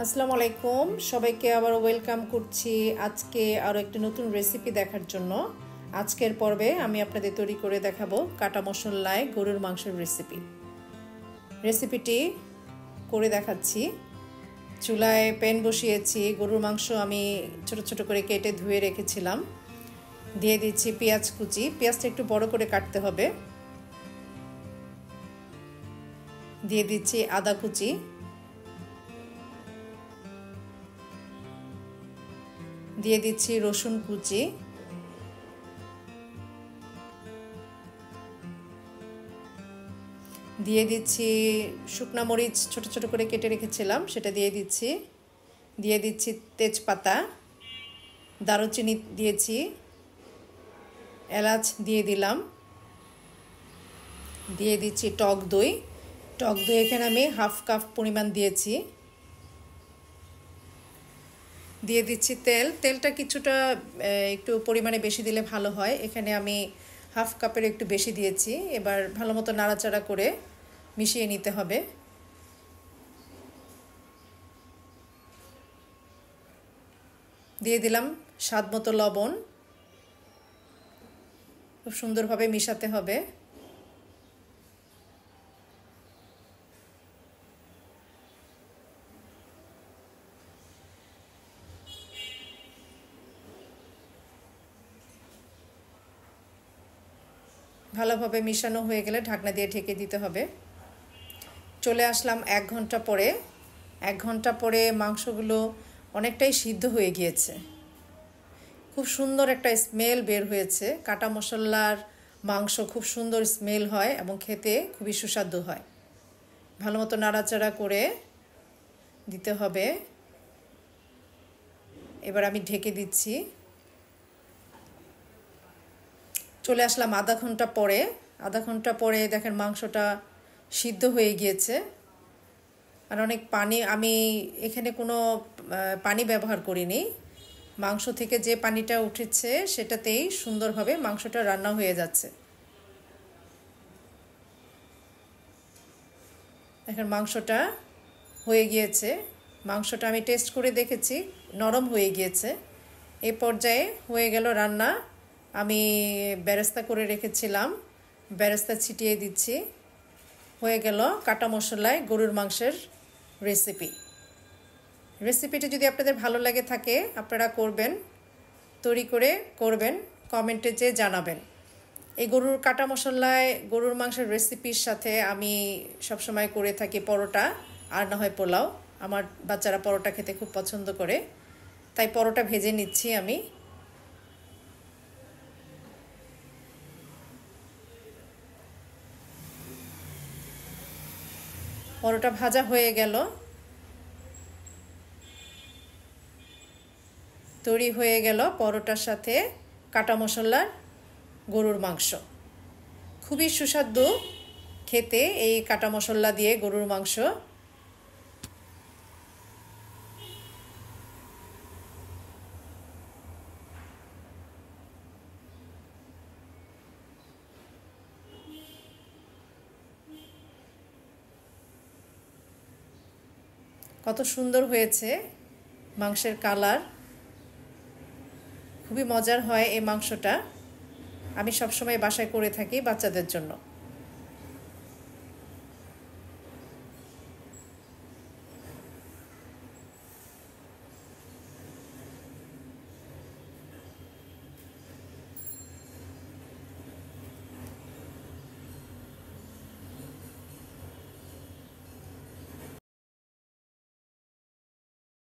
আসসালামু আলাইকুম সবাইকে আবার ওয়েলকাম করছি আজকে আরও একটি নতুন রেসিপি দেখার জন্য। আজকের পর্বে আমি আপনাদের তৈরি করে দেখাবো কাটা মশলায় গরুর মাংসের রেসিপিটি করে দেখাচ্ছি। চুলায় প্যান বসিয়েছি, গরুর মাংস আমি ছোট ছোট করে কেটে ধুয়ে রেখেছিলাম। দিয়ে দিচ্ছি পেঁয়াজ কুচি, পেঁয়াজটা একটু বড় করে কাটতে হবে। দিয়ে দিচ্ছি আদা কুচি, দিয়ে দিচ্ছি রসুন কুচি, দিয়ে দিচ্ছি শুকনো মরিচ ছোট ছোট করে কেটে রেখেছিলাম সেটা দিয়ে দিচ্ছি তেজপাতা, দারুচিনি দিয়েছি, এলাচ দিয়ে দিলাম, দিয়ে দিচ্ছি টক দই এখানে আমি হাফ কাপ পরিমাণ দিয়েছি। দিয়ে দিচ্ছি তেলটা কিছুটা একটু পরিমাণে বেশি দিলে ভালো হয়, এখানে আমি হাফ কাপের একটু বেশি দিয়েছি। এবার ভালো মতো নাড়াচাড়া করে মিশিয়ে নিতে হবে। দিয়ে দিলাম স্বাদ মতো লবণ, খুব সুন্দরভাবে মিশাতে হবে। ভালোভাবে মিশানো হয়ে গেলে ঢাকনা দিয়ে ঢেকে দিতে হবে। চলে আসলাম 1 ঘন্টা পরে। 1 ঘন্টা পরে মাংসগুলো অনেকটাই সিদ্ধ হয়ে গিয়েছে, খুব সুন্দর একটা স্মেল বের হয়েছে। কাটা মশলার মাংস খুব সুন্দর স্মেল হয় এবং খেতে খুবই সুস্বাদু হয়। ভালো মতো নাড়াচাড়া করে দিতে হবে। এবার আমি ঢেকে দিচ্ছি। চলে আসলাম আধা ঘন্টা পরে দেখেন মাংসটা সিদ্ধ হয়ে গিয়েছে। আর অনেক পানি, আমি এখানে কোনো পানি ব্যবহার করিনি। মাংস থেকে যে পানিটা উঠেছে সেটাতেই সুন্দরভাবে মাংসটা রান্না হয়ে যাচ্ছে। দেখেন মাংসটা হয়ে গিয়েছে। মাংসটা আমি টেস্ট করে দেখেছি, নরম হয়ে গিয়েছে। এই পর্যায়ে হয়ে গেল রান্না। আমি বেরেস্তা করে রেখেছিলাম, বেরেস্তা ছিটিয়ে দিচ্ছি। হয়ে গেল কাটা মশলায় গরুর মাংসের রেসিপিটি যদি আপনাদের ভালো লাগে থাকে আপনারা তৈরি করে করবেন, কমেন্টে যেয়ে জানাবেন। এই গরুর কাটা মশলায় গরুর মাংসের রেসিপির সাথে আমি সবসময় করে থাকি পরোটা, আর না হয় পোলাও। আমার বাচ্চারা পরোটা খেতে খুব পছন্দ করে, তাই পরোটা ভেজে নিচ্ছি আমি। পরোটা ভাজা হয়ে গেল, তৈরি হয়ে গেল পরোটার সাথে কাটা মশলার গরুর মাংস। খুবই সুস্বাদু খেতে এই কাটা মশলা দিয়ে গরুর মাংস। কত সুন্দর হয়েছে মাংসের কালার, খুবই মজার হয় এই মাংসটা। আমি সবসময় বাসায় করে থাকি বাচ্চাদের জন্য।